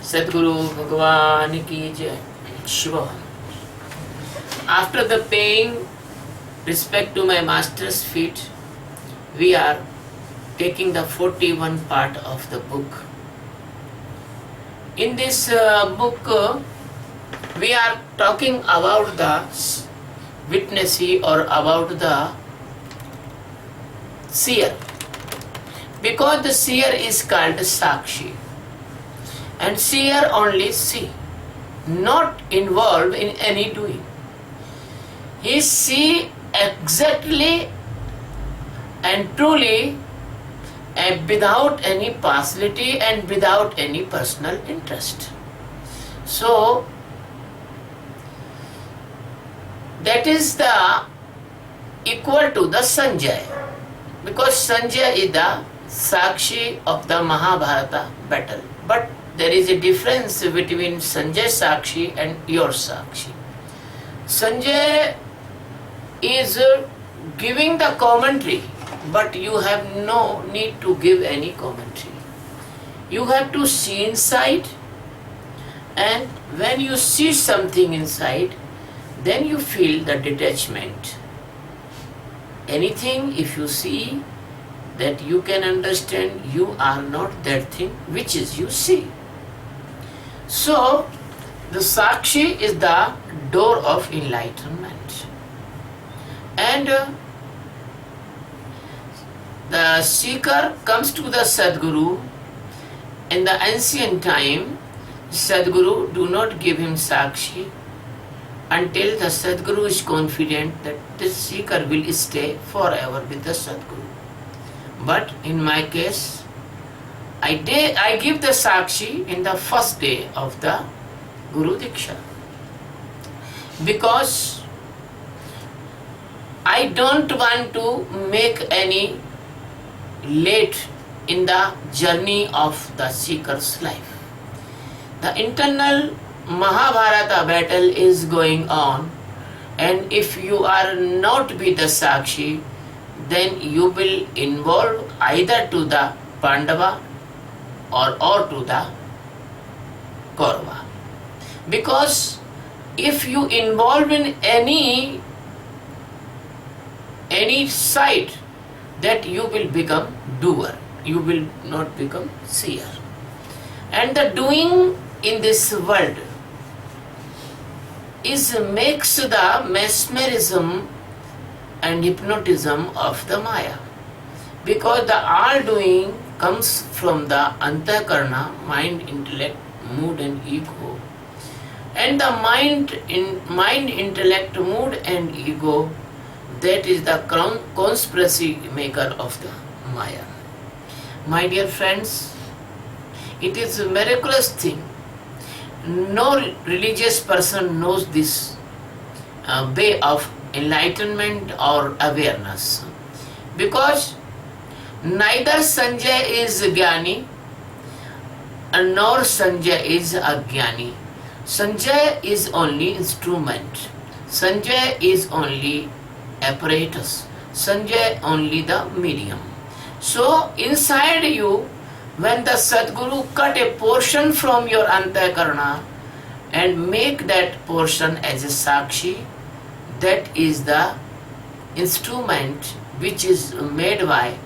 Sadguru Bhagwan ki Jai. Shiva. After the paying respect to my master's feet, we are taking the 41 part of the book. In this book, we are talking about the witnessee or about the seer. Because the seer is called Sakshi. And seer only see, not involved in any doing. He see exactly and truly and without any partiality and without any personal interest. So, that is the equal to the Sanjay. Because Sanjay is the Sakshi of the Mahabharata battle. But there is a difference between Sanjay Sakshi and your Sakshi. Sanjay is giving the commentary, but you have no need to give any commentary. You have to see inside, and when you see something inside, then you feel the detachment. Anything if you see, that you can understand you are not that thing which is you see. So, the Sakshi is the door of enlightenment. And the seeker comes to the Sadguru. In the ancient time, Sadguru do not give him Sakshi until the Sadguru is confident that this seeker will stay forever with the Sadguru. But in my case, I give the Sakshi in the first day of the Guru Diksha. Because I don't want to make any late in the journey of the seeker's life. The internal Mahabharata battle is going on, and if you are not with the Sakshi, then you will involve either to the Pandava or to the Kaurava. Because if you involve in any side, that you will become doer, you will not become seer. And the doing in this world makes the mesmerism and hypnotism of the Maya. Because the all doing comes from the Antakarna, mind, intellect, mood and ego. And the mind, intellect, mood and ego, that is the conspiracy maker of the Maya. My dear friends, it is a miraculous thing. No religious person knows this way of enlightenment or awareness. Because neither Sanjay is Jnani nor Sanjay is Ajnani. Sanjay is only instrument. Sanjay is only apparatus. Sanjay only the medium. So inside you, when the Sadguru cut a portion from your Antakarna and make that portion as a Sakshi, that is the instrument which is made by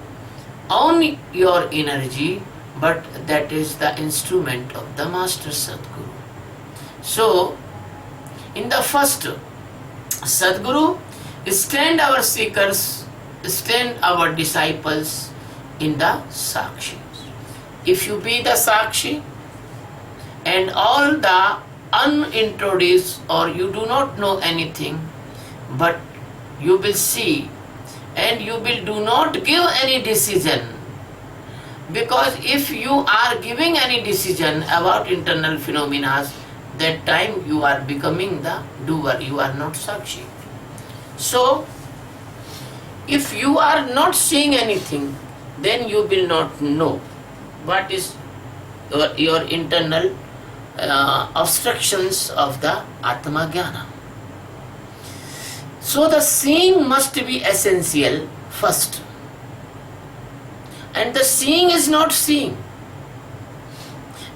only your energy, but that is the instrument of the Master Sadguru. So, in the first, Sadguru stand our seekers, stand our disciples in the Sakshi. If you be the Sakshi and all the unintroduced or you do not know anything, but you will see and you will do not give any decision. Because if you are giving any decision about internal phenomena, that time you are becoming the doer, you are not Sakshi. So, if you are not seeing anything, then you will not know what is your internal obstructions of the Atma Jnana. So the seeing must be essential first. And the seeing is not seeing.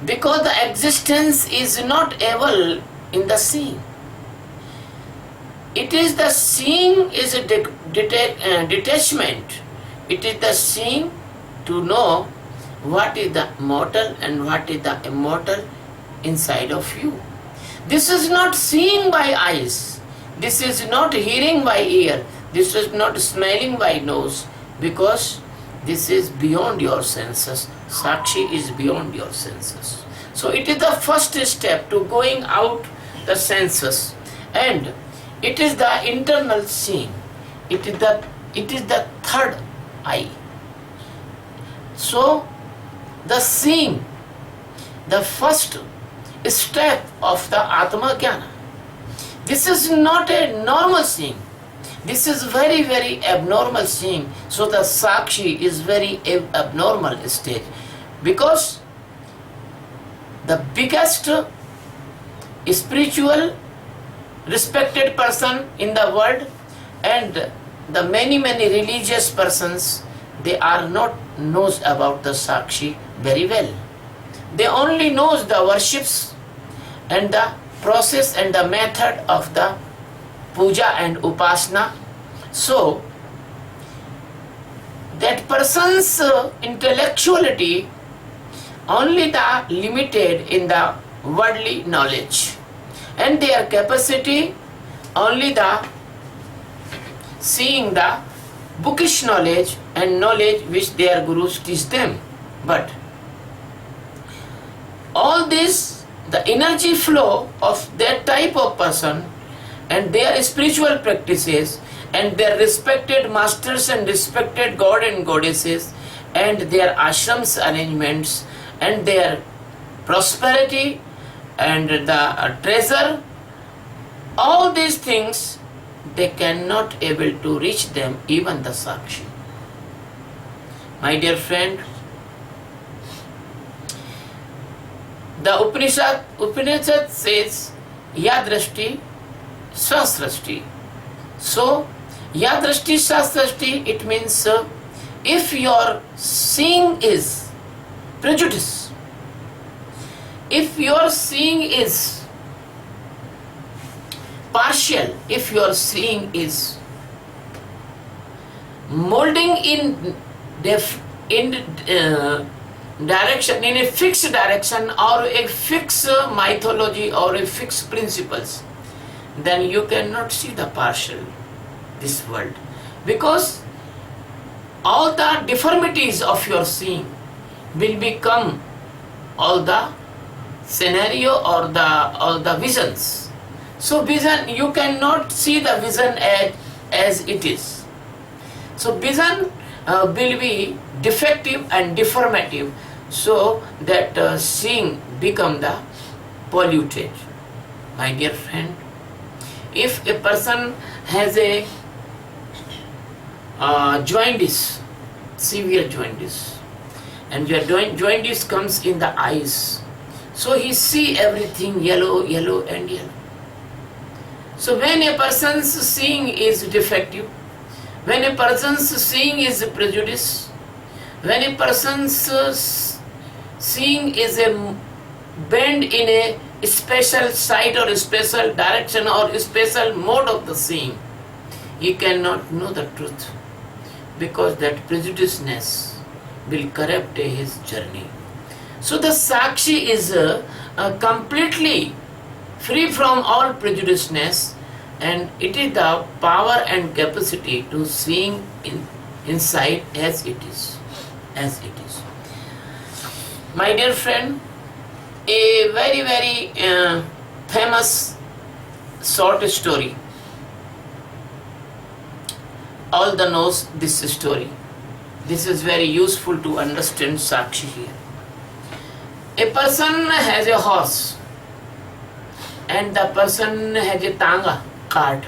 Because the existence is not able in the seeing. It is the seeing is a detachment. It is the seeing to know what is the mortal and what is the immortal inside of you. This is not seeing by eyes. This is not hearing by ear. This is not smelling by nose, because this is beyond your senses. Sakshi is beyond your senses. So it is the first step to going out the senses, and it is the internal seeing. It is the third eye. So the seeing, the first step of the Atma Jnana. This is not a normal seeing. This is very, very abnormal seeing. So the Sakshi is very abnormal stage, because the biggest spiritual respected person in the world and the many religious persons, they are not knows about the Sakshi very well. They only knows the worships and the process and the method of the puja and upasana. So that person's intellectuality only the limited in the worldly knowledge, and their capacity only the seeing the bookish knowledge and knowledge which their gurus teach them. But all this, the energy flow of that type of person and their spiritual practices and their respected masters and respected god and goddesses and their ashrams arrangements and their prosperity and the treasure, all these things, they cannot able to reach them, even the Sakshi. My dear friend, the Upanishad says Yadrashti Sasrashti. So Yadrashti Sasrashti, it means if your seeing is prejudice, if your seeing is partial, if your seeing is molding in direction, in a fixed direction or a fixed mythology or a fixed principles, then you cannot see the partial this world, because all the deformities of your seeing will become all the scenario or the visions. So vision, you cannot see the vision as it is. So vision will be defective and deformative, so that seeing become the polluted. My dear friend, if a person has a jaundice, severe jaundice, and your jaundice comes in the eyes, so he see everything yellow and yellow. So when a person's seeing is defective, when a person's seeing is prejudice, when a person's seeing is a bend in a special side or a special direction or a special mode of the seeing, he cannot know the truth, because that prejudiceness will corrupt his journey. So the Sakshi is completely free from all prejudiceness, and it is the power and capacity to seeing inside as it is. My dear friend, a very famous short story. All the knows this story. This is very useful to understand Sakshi here. A person has a horse, and the person has a tanga, cart,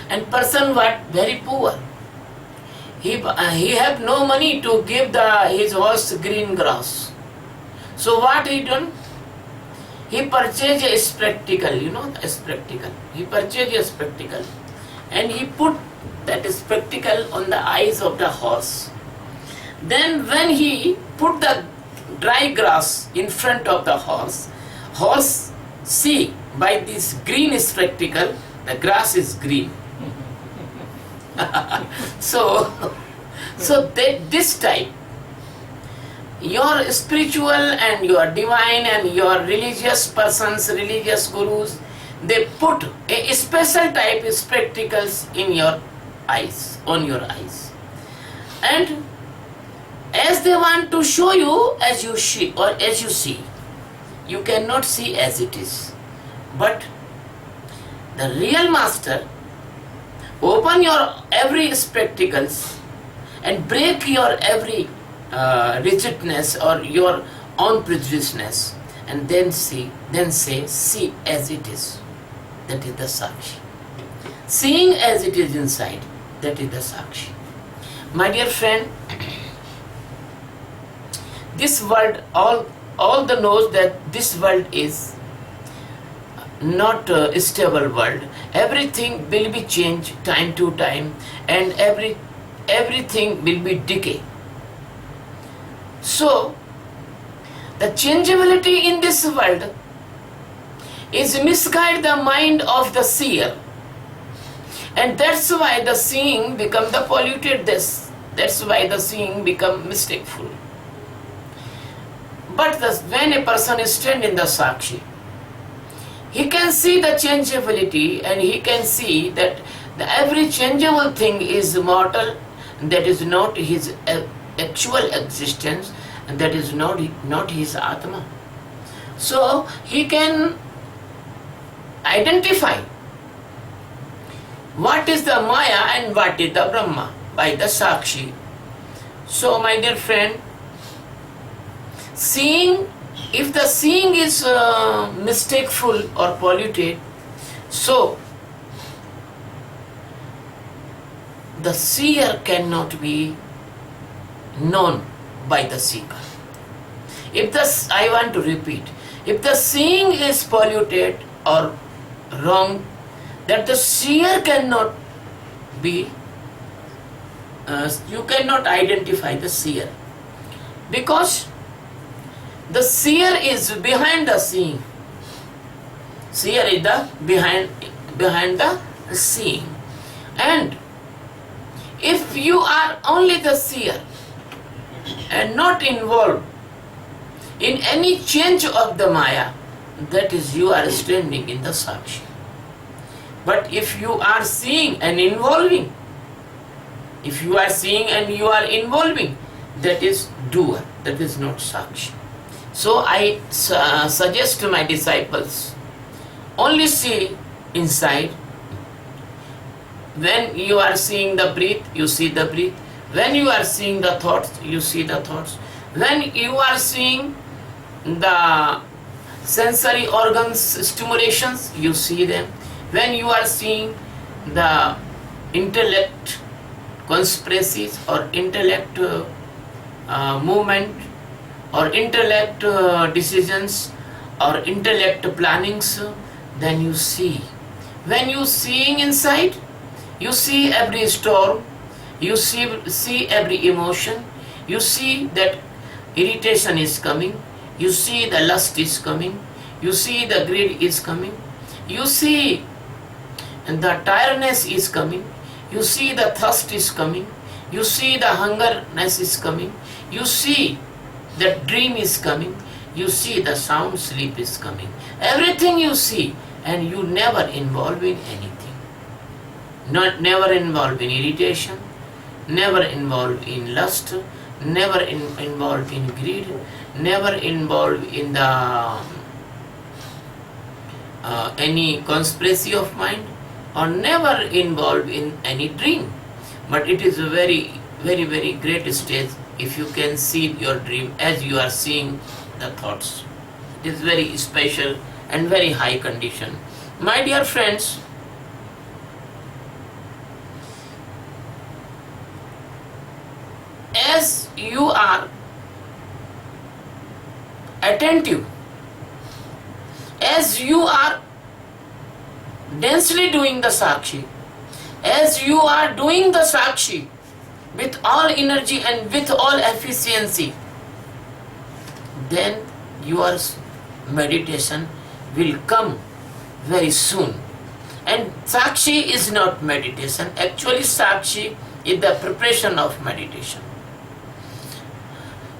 and person what very poor. He have no money to give his horse green grass. So what he done? He purchased a spectacle, a spectacle. He purchased a spectacle, and he put that spectacle on the eyes of the horse. Then when he put the dry grass in front of the horse. Horse see by this green spectacle, the grass is green. This type, your spiritual and your divine and your religious persons, religious gurus, they put a special type of spectacles in your eyes, on your eyes. And as they want to show you as you see, or as you see, you cannot see as it is. But the real master open your every spectacles and break your every rigidness or your own prejudiceness, and then say, see as it is. That is the Sakshi. Seeing as it is inside, that is the Sakshi. My dear friend, this world, all the knows that this world is not a stable world. Everything will be changed time to time, and everything will be decay. So, the changeability in this world is misguide the mind of the seer, and that's why the seeing become the polluted. That's why the seeing become mistakeful. But when a person is stand in the Sakshi, he can see the changeability, and he can see that every changeable thing is mortal, that is not his actual existence, and that is not his Atma. So he can identify what is the Maya and what is the Brahma by the Sakshi. So my dear friend, seeing, if the seeing is mistakeful or polluted, so the seer cannot be known by the seeker. I want to repeat, if the seeing is polluted or wrong, that the seer cannot be, you cannot identify the seer, because the seer is behind the seeing. Seer is the behind the seeing. And if you are only the seer and not involved in any change of the Maya, that is, you are standing in the Sakshi. But if you are seeing and involving, if you are seeing and you are involving, that is doer, that is not Sakshi. So I suggest to my disciples, only see inside. When you are seeing the breath, you see the breath. When you are seeing the thoughts, you see the thoughts. When you are seeing the sensory organs stimulations, you see them. When you are seeing the intellect conspiracies or intellect movement or intellect decisions or intellect plannings, then you see. When you seeing inside, you see every storm, you see every emotion, you see that irritation is coming, you see the lust is coming, you see the greed is coming, you see the tiredness is coming, you see the thirst is coming, you see the hungerness is coming, you see the dream is coming, you see the sound sleep is coming. Everything you see, and you never involve in anything. Never involved in irritation, never involved in lust, never involved in greed, never involved in the any conspiracy of mind, or never involved in any dream. But it is a very, very, very great stage if you can see your dream as you are seeing the thoughts. It is very special and very high condition. My dear friends, as you are attentive, as you are densely doing the Sakshi, as you are doing the Sakshi with all energy and with all efficiency, then your meditation will come very soon. And Sakshi is not meditation. Actually, Sakshi is the preparation of meditation.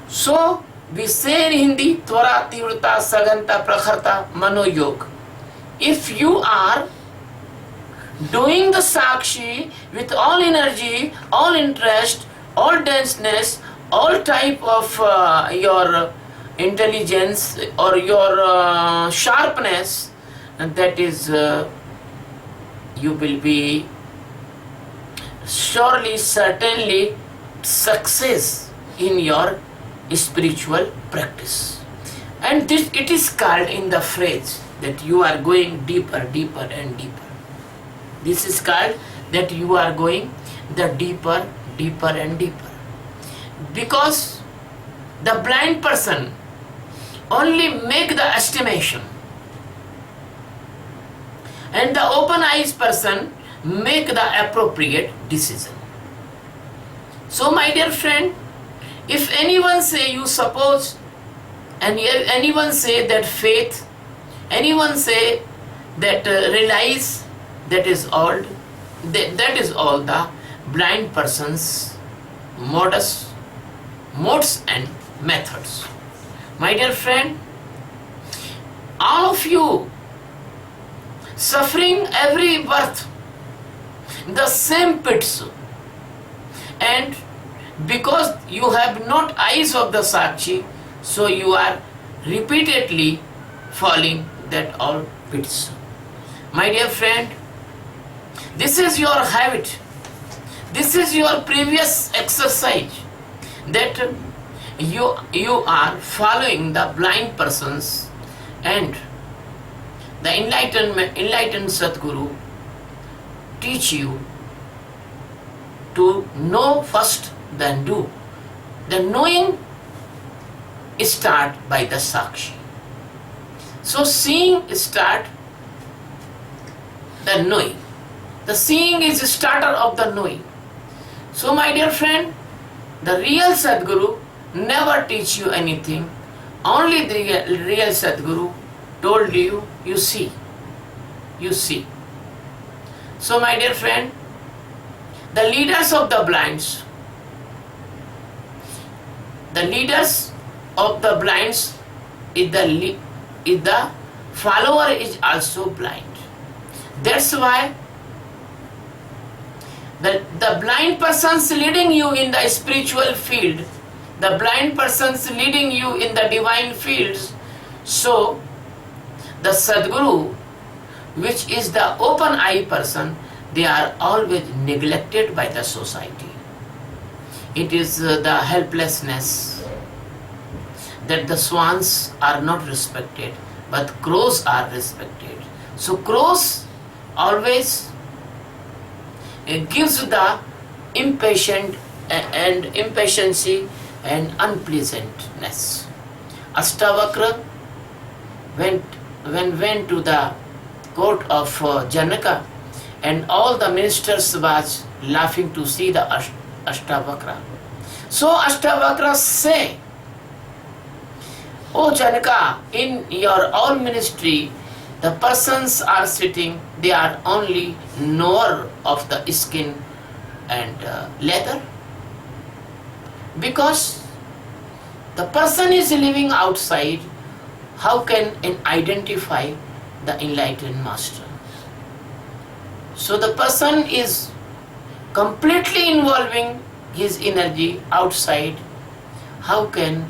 So, we say in Hindi, Tvara, Tivrata, Saganta, Prakharta, Mano Yoga. If you are doing the Sakshi with all energy, all interest, all denseness, all type of your intelligence or your sharpness, and that is you will be surely, certainly success in your spiritual practice. And this, it is called in the phrase that you are going deeper, deeper and deeper. This is called that you are going the deeper, deeper and deeper. Because the blind person only make the estimation, and the open eyes person make the appropriate decision. So my dear friend, if anyone say you suppose, and anyone say that faith, anyone say that realize, that is all the blind person's modes and methods. My dear friend, all of you suffering every birth the same pits, and because you have not eyes of the Sakshi, so you are repeatedly falling that all pits. My dear friend, this is your habit, this is your previous exercise, that you are following the blind persons, and the enlightened Sadguru teach you to know first, then do. The knowing start by the Sakshi. So seeing start the knowing. The seeing is the starter of the knowing. So my dear friend, the real Sadguru never teach you anything. Only the real Sadguru told you, you see. You see. So my dear friend, the leaders of the blinds, is the follower is also blind. That's why the blind persons leading you in the spiritual field, the blind persons leading you in the divine fields, so the Sadguru, which is the open eye person, they are always neglected by the society. It is the helplessness that the swans are not respected, but crows are respected. So crows always gives the impatience and unpleasantness. Ashtavakra went to the court of Janaka, and all the ministers was laughing to see the Ashtavakra. So Ashtavakra say, "O Janaka, in your all ministry, the persons are sitting, they are only knower of the skin and leather. Because the person is living outside, how can it identify the enlightened master? So the person is completely involving his energy outside. How can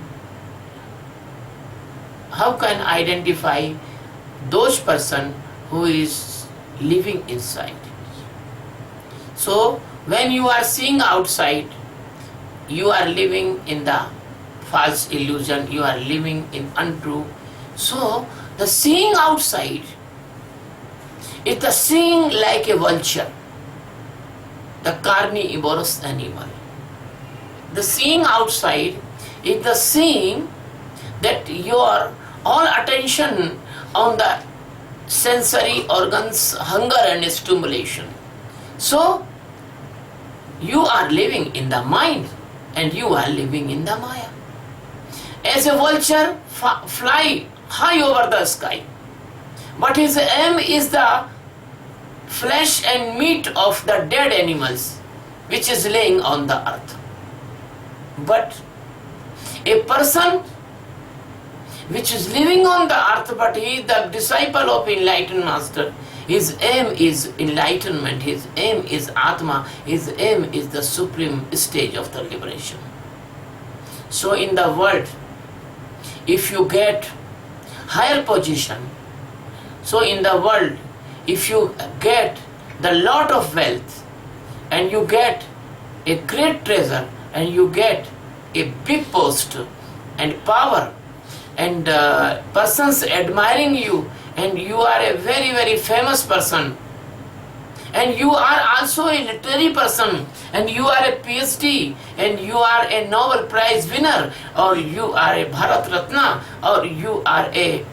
identify those person who is living inside? So when you are seeing outside, you are living in the false illusion, you are living in untrue. So the seeing outside is the seeing like a vulture, the carnivorous animal. The seeing outside is the seeing that your all attention on the sensory organs, hunger and stimulation. So you are living in the mind and you are living in the Maya. As a vulture fly high over the sky. But his aim is the flesh and meat of the dead animals which is laying on the earth. But a person which is living on the earth, but he is the disciple of enlightened master, his aim is enlightenment, his aim is Atma, his aim is the supreme stage of the liberation. So in the world, if you get higher position, so in the world, if you get the lot of wealth and you get a great treasure and you get a big post and power and persons admiring you and you are a very, very famous person and you are also a literary person and you are a PhD and you are a Nobel Prize winner or you are a Bharat Ratna or you are a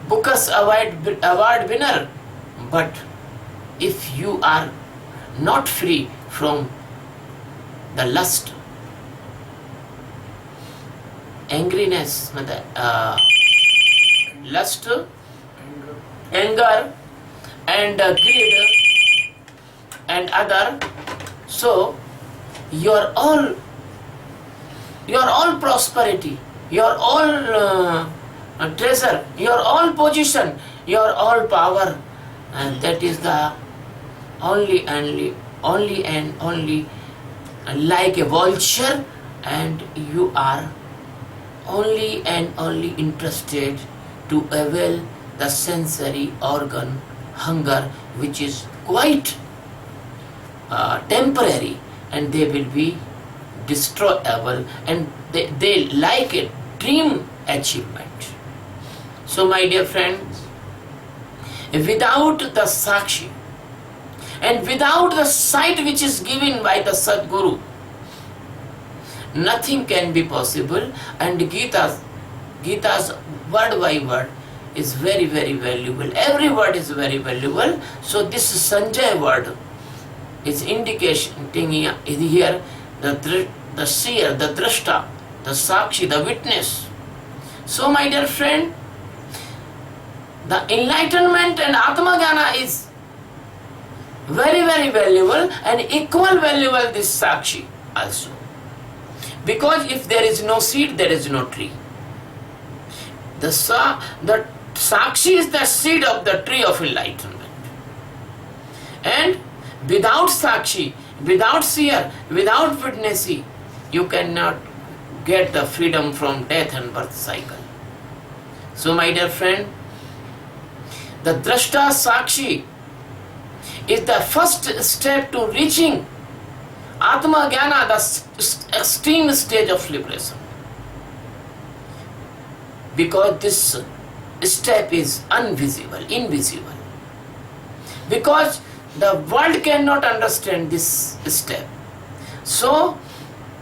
Booker's award winner, but if you are not free from the lust, angriness, lust, anger and greed and other, so your all prosperity, your all treasure, your all position, your all power, and that is the only and only like a vulture, and you are only and only interested to avail the sensory organ hunger, which is quite temporary, and they will be destroyable, and they like a dream achievement. So my dear friends, without the Sakshi and without the sight which is given by the Sadguru, nothing can be possible, and Gita's word by word is very, very valuable. Every word is very valuable. So this Sanjay word is indicating here the seer, the drashta, the sakshi, the witness. So my dear friend, the enlightenment and Atma Jnana is very, very valuable, and equal valuable this sakshi also. Because if there is no seed, there is no tree. The sakshi is the seed of the tree of enlightenment. And without sakshi, without seer, without witnessee, you cannot get the freedom from death and birth cycle. So my dear friend, the drashta sakshi is the first step to reaching Atma Jnana, the extreme stage of liberation. Because this step is invisible. Because the world cannot understand this step. So,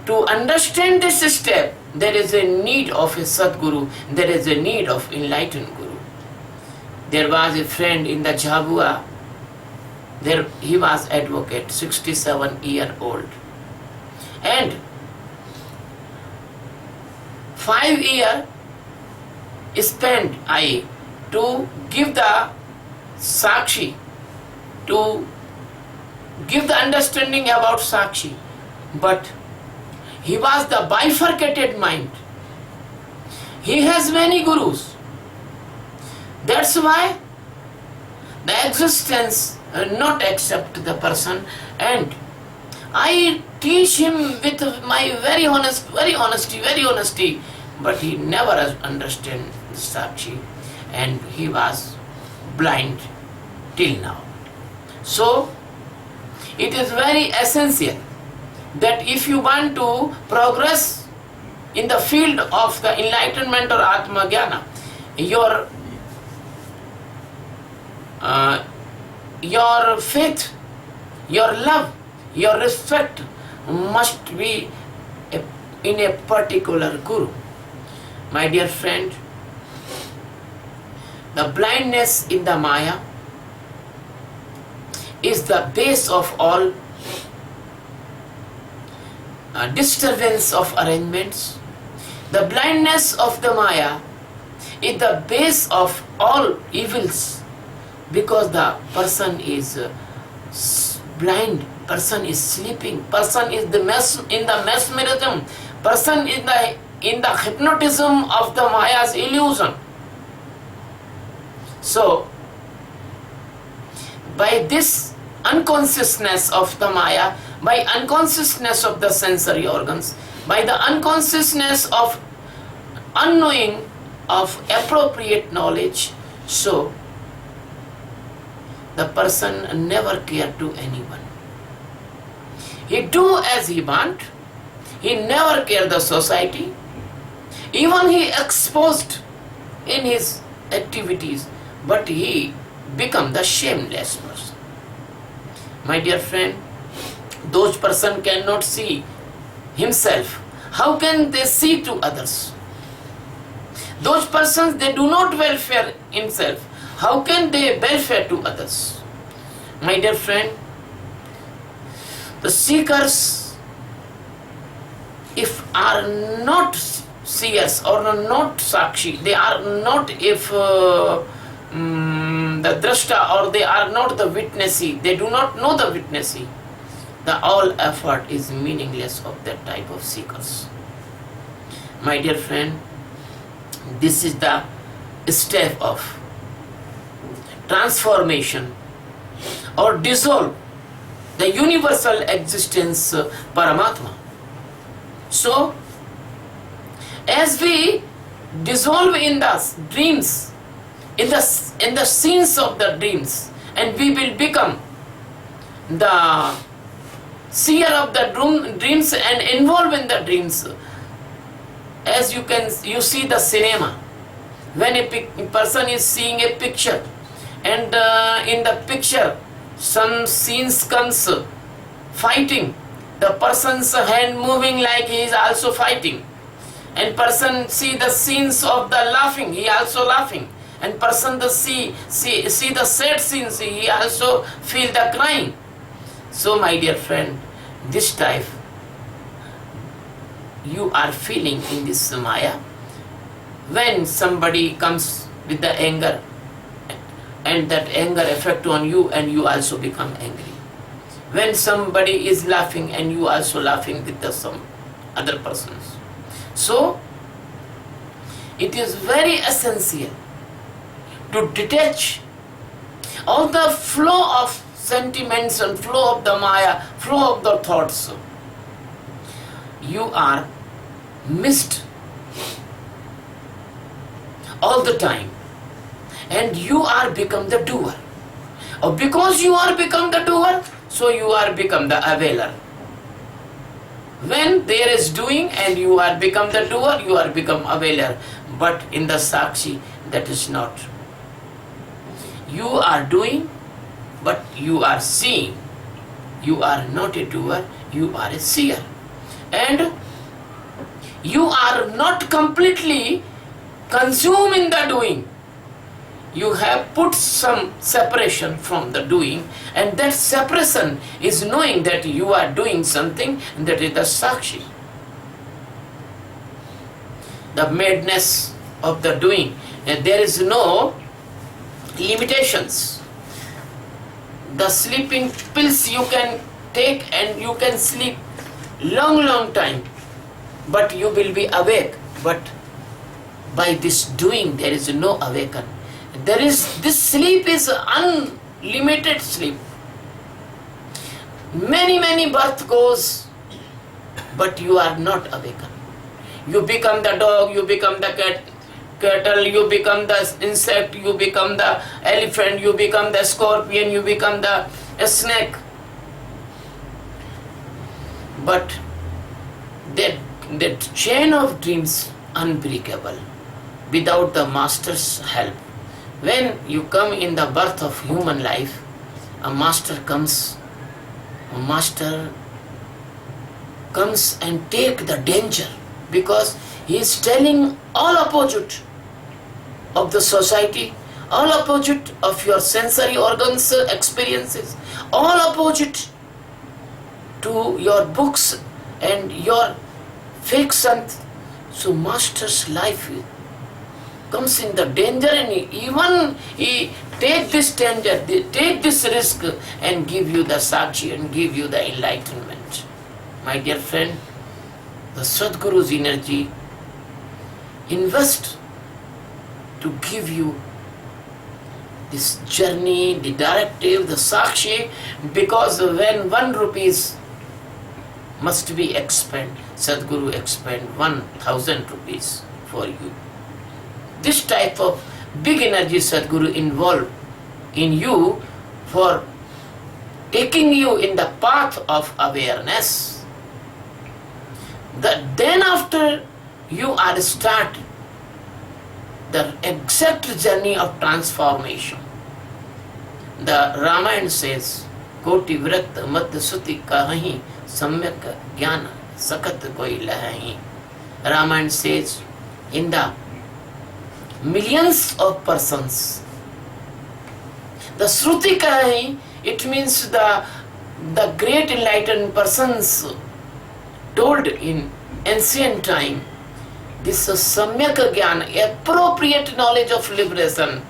to understand this step, there is a need of a Sadguru, there is a need of enlightened Guru. There was a friend in the Jhabua, there he was advocate, 67-year-old. And 5 years spent I to give the Sakshi, to give the understanding about Sakshi. But he was the bifurcated mind. He has many gurus. That's why the existence not accept the person, and I teach him with my very honesty, but he never understand the Sakshi, and he was blind till now. So it is very essential that if you want to progress in the field of the enlightenment or Atma Jnana, your faith, your love, your respect must be in a particular Guru. My dear friend, the blindness in the Maya is the base of all disturbance of arrangements. The blindness of the Maya is the base of all evils, because the person is blind, person is sleeping, person is in the mesmerism, person is in the hypnotism of the Maya's illusion. So, by this unconsciousness of the Maya, by unconsciousness of the sensory organs, by the unconsciousness of unknowing of appropriate knowledge, so the person never care to anyone. He do as he want, he never care the society, even he exposed in his activities, but he become the shameless person. My dear friend, those person cannot see himself. How can they see to others? Those persons, they do not welfare himself. How can they welfare to others? My dear friend, the seekers, if are not seers or not sakshi, they are not if the drashta, or they are not the witnessee, they do not know the witnessee, the all effort is meaningless of that type of seekers. My dear friend, this is the step of transformation or dissolve the universal existence Paramatma. So, as we dissolve in the dreams, in the scenes of the dreams, and we will become the seer of the dreams and involved in the dreams. As you see the cinema, when a person is seeing a picture, and in the picture some scenes comes fighting, the person's hand moving like he is also fighting, and person see the scenes of the laughing, he also laughing, and person see the sad scenes, he also feel the crying. So my dear friend, this type you are feeling in this Maya. When somebody comes with the anger, and that anger affect on you, and you also become angry. When somebody is laughing, and you also laughing with some other persons. So it is very essential to detach all the flow of sentiments and flow of the Maya, flow of the thoughts. You are missed all the time, and you are become the doer. Or because you are become the doer, so you are become the availer. When there is doing and you are become the doer, you are become availer. But in the Sakshi, that is not. You are doing, but you are seeing. You are not a doer, you are a seer. And you are not completely consumed in the doing. You have put some separation from the doing, and that separation is knowing that you are doing something, and that is the Sakshi. The madness of the doing, and there is no limitations. The sleeping pills you can take and you can sleep long time, but you will be awake. But by this doing there is no awaken. This sleep is unlimited sleep. Many birth goes, but you are not awakened. You become the dog, you become the cattle, you become the insect, you become the elephant, you become the scorpion, you become the snake. But that chain of dreams unbreakable without the master's help. When you come in the birth of human life, a master comes and take the danger, because he is telling all opposite of the society, all opposite of your sensory organs experiences, all opposite to your books and your fake sant. So master's life comes in the danger, and even he take this danger, take this risk and give you the sakshi and give you the enlightenment. My dear friend, the Sadguru's energy invest to give you this journey, the directive, the sakshi, because when 1 rupees must be expend, Sadguru expend 1000 rupees for you. This type of big energy Sadguru involved in you for taking you in the path of awareness. Then after you are started the exact journey of transformation. The Ramayana says, Koti Vrat Mad Suti Kahi Samyak Jnana Sakat Koi Lahi. Ramayana says, in the millions of persons, the Shruti Kahi, it means the great enlightened persons told in ancient time, this Samyak Jnana, appropriate knowledge of liberation,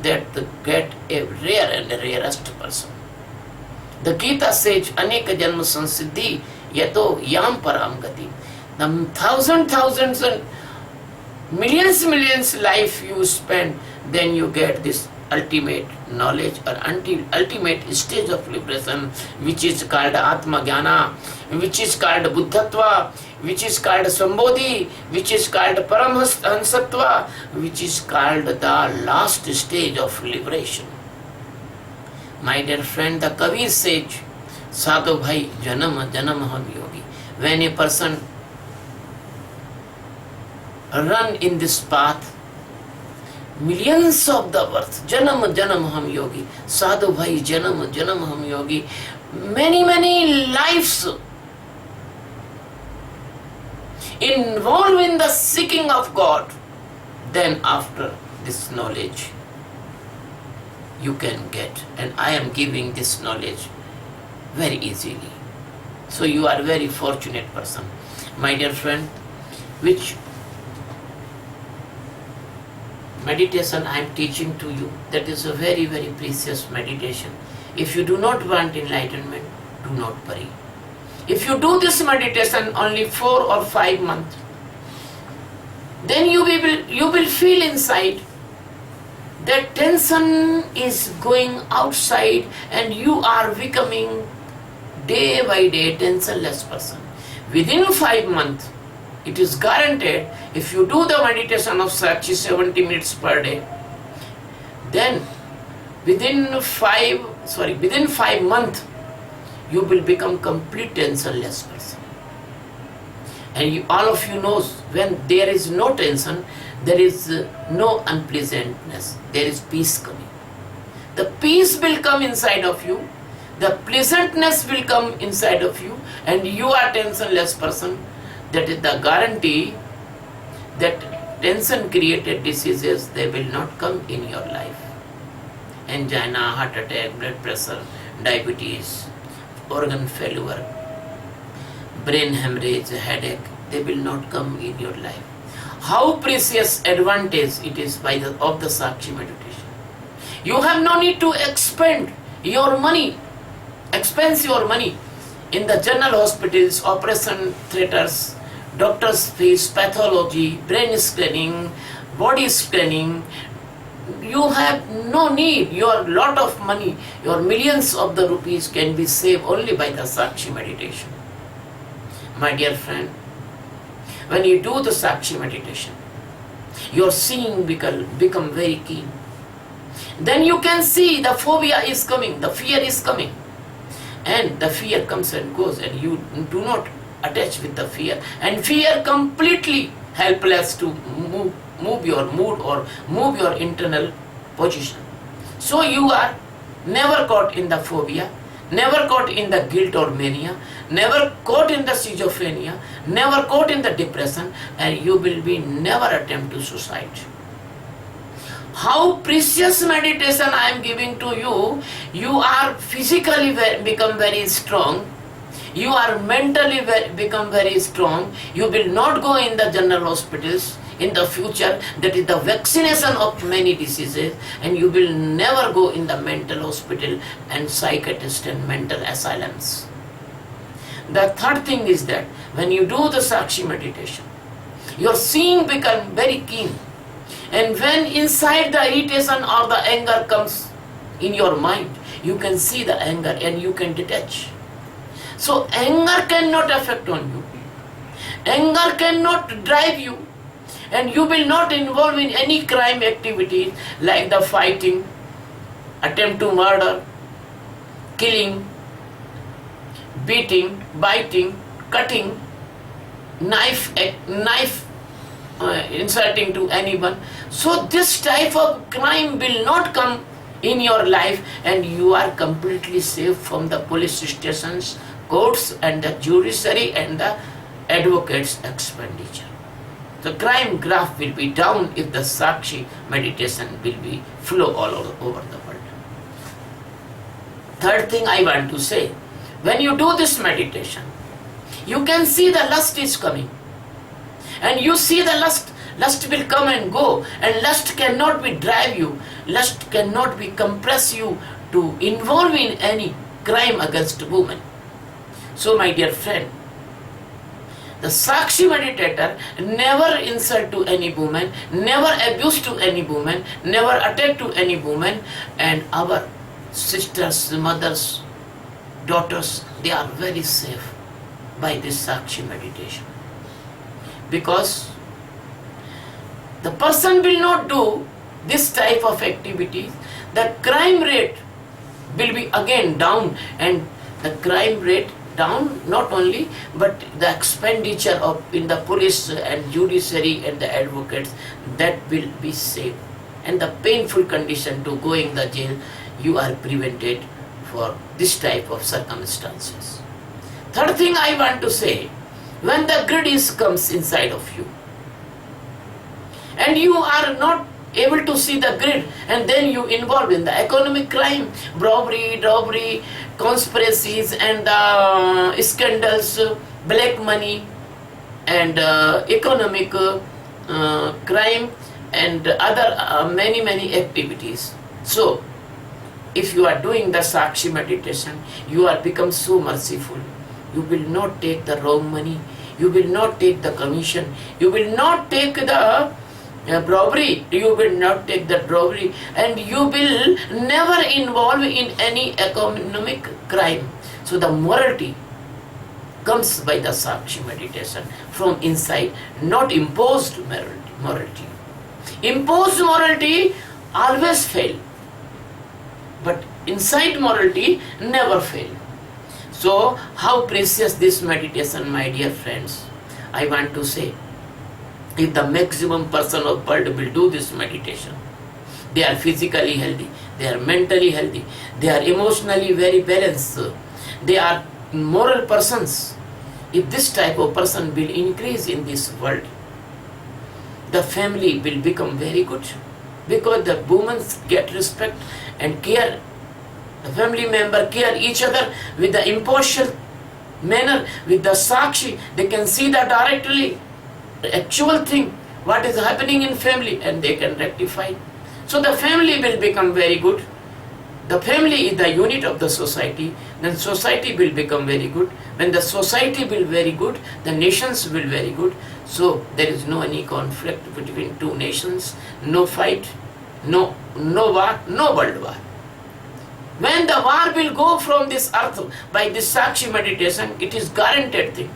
that get a rare and rarest person. The Gita says, Anek Janma Sansiddhi Yato Yam Param Gati. The thousands and millions life you spend, then you get this ultimate knowledge or ultimate stage of liberation, which is called Atma Jnana, which is called Buddhatva, which is called Sambodhi, which is called Paramhansatva, which is called the last stage of liberation. My dear friend, the Kavi says, Sadhu Bhai Janam Janam Ham Yogi. When a person run in this path, millions of the birth, Janam Janam Ham Yogi, Sadhu Bhai Janam Janam Ham Yogi, many lives involved in the seeking of God. Then after this knowledge you can get, and I am giving this knowledge very easily. So you are a very fortunate person. My dear friend, which meditation I am teaching to you, that is a very precious meditation. If you do not want enlightenment, do not worry. If you do this meditation only 4 or 5 months, then you will feel inside that tension is going outside and you are becoming day by day tensionless person. Within 5 months, it is guaranteed, if you do the meditation of Sakshi 70 minutes per day, then within 5 months, you will become complete tensionless person. And all of you knows, when there is no tension, there is no unpleasantness, there is peace coming. The peace will come inside of you, the pleasantness will come inside of you, and you are tensionless person. That is the guarantee that tension created diseases, they will not come in your life. Angina, heart attack, blood pressure, diabetes, organ failure, brain hemorrhage, headache, they will not come in your life. How precious advantage it is of the Sakshi meditation. You have no need to expense your money in the general hospitals, operation theatres, doctor's fees, pathology, brain scanning, body scanning. You have no need. Your lot of money, your millions of the rupees can be saved only by the Sakshi meditation. My dear friend, when you do the Sakshi meditation, your seeing become very keen. Then you can see the phobia is coming, the fear is coming. And the fear comes and goes, and you do not attach with the fear. And fear completely helpless to move your mood or move your internal position. So you are never caught in the phobia, never caught in the guilt or mania, never caught in the schizophrenia, never caught in the depression, and you will be never attempt to suicide. How precious meditation I am giving to you. You are physically become very strong. you are mentally become very strong. You will not go in the general hospitals in the future. That is the vaccination of many diseases, and you will never go in the mental hospital and psychiatrist and mental asylums. The third thing is that when you do the Sakshi meditation, your seeing become very keen. And when inside the irritation or the anger comes in your mind, you can see the anger and you can detach. So anger cannot affect on you. Anger cannot drive you. And you will not involve in any crime activities like the fighting, attempt to murder, killing, beating, biting, cutting, knife insulting to anyone. So this type of crime will not come in your life, and you are completely safe from the police stations, courts and the judiciary and the advocates' expenditure. The crime graph will be down if the Sakshi meditation will be flow all over the world. Third thing I want to say, when you do this meditation, you can see the lust is coming. And you see the lust will come and go, and lust cannot be drive you, lust cannot be compress you to involve in any crime against women. So my dear friend, the Sakshi meditator never insult to any woman, never abuse to any woman, never attack to any woman, and our sisters, mothers, daughters, they are very safe by this Sakshi meditation. Because the person will not do this type of activities, the crime rate will be again down, and the crime rate down not only, but the expenditure of in the police and judiciary and the advocates, that will be saved, and the painful condition to going the jail, you are prevented for this type of circumstances. Third thing I want to say, when the greed comes inside of you, and you are not able to see the greed, and then you involve in the economic crime, robbery, conspiracies and scandals, black money and economic crime and other many activities. So if you are doing the Sakshi meditation, you are become so merciful. You will not take the wrong money, you will not take the commission, you will not take the robbery, you will not take the robbery, and you will never involve in any economic crime. So the morality comes by the Sakshi meditation from inside, not imposed morality. Imposed morality always fail, but inside morality never fail. So how precious this meditation, my dear friends. I want to say, if the maximum person of world will do this meditation, they are physically healthy, they are mentally healthy, they are emotionally very balanced, they are moral persons. If this type of person will increase in this world, the family will become very good, because the women get respect and care. The family member care each other with the impartial manner, with the Sakshi. They can see that directly, the actual thing, what is happening in family, and they can rectify. So the family will become very good. The family is the unit of the society. Then society will become very good. When the society will very good, the nations will very good. So there is no any conflict between two nations, no fight, no war, no world war. When the war will go from this earth by this Sakshi meditation, it is guaranteed thing.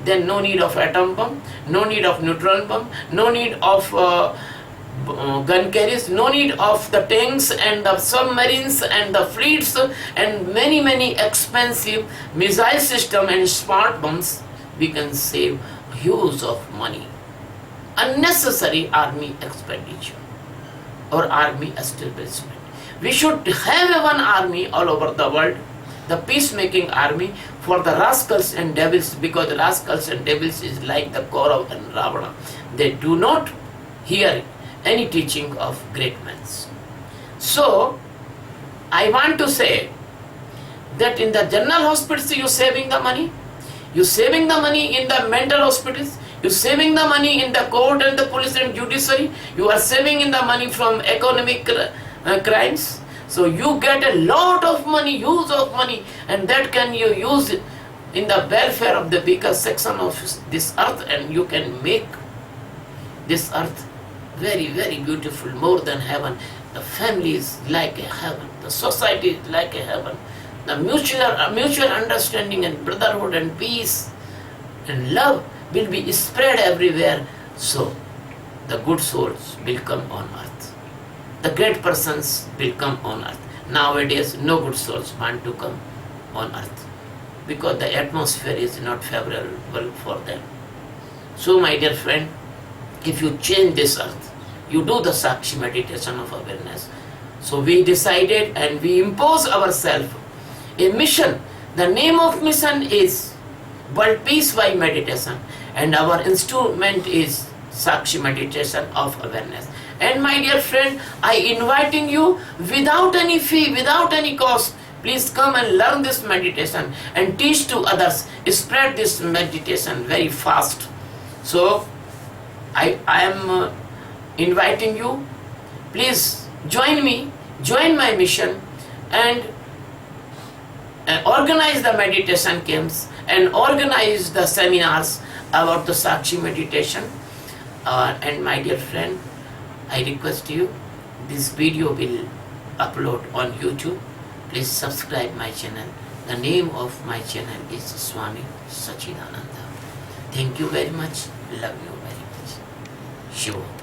Then no need of atom bomb, no need of neutron bomb, no need of gun carriers, no need of the tanks and the submarines and the fleets and many expensive missile system and smart bombs. We can save huge of money. Unnecessary army expenditure or army establishment. We should have one army all over the world, the peacemaking army for the rascals and devils, because the rascals and devils is like the Kaurav and Ravana. They do not hear any teaching of great men. So, I want to say, that in the general hospitals you're saving the money, you're saving the money in the mental hospitals, you're saving the money in the court and the police and judiciary, you are saving in the money from economic crimes. So you get a lot of money, use of money, and that can you use in the welfare of the weaker section of this earth, and you can make this earth very, very beautiful, more than heaven. The family is like a heaven, the society is like a heaven. The mutual understanding and brotherhood and peace and love will be spread everywhere. So the good souls will come on earth. The great persons will come on earth. Nowadays, no good souls want to come on earth because the atmosphere is not favorable for them. So, my dear friend, if you change this earth, you do the Sakshi meditation of awareness. So we decided and we impose ourselves a mission. The name of mission is World Peace by Meditation, and our instrument is Sakshi meditation of awareness. And my dear friend, I inviting you without any fee, without any cost, please come and learn this meditation and teach to others. Spread this meditation very fast. So I am inviting you, please join me, join my mission, and organize the meditation camps and organize the seminars about the Sakshi meditation. And my dear friend, I request you, this video will upload on YouTube. Please subscribe my channel. The name of my channel is Swami Sachidananda. Thank you very much. Love you very much. Shiva.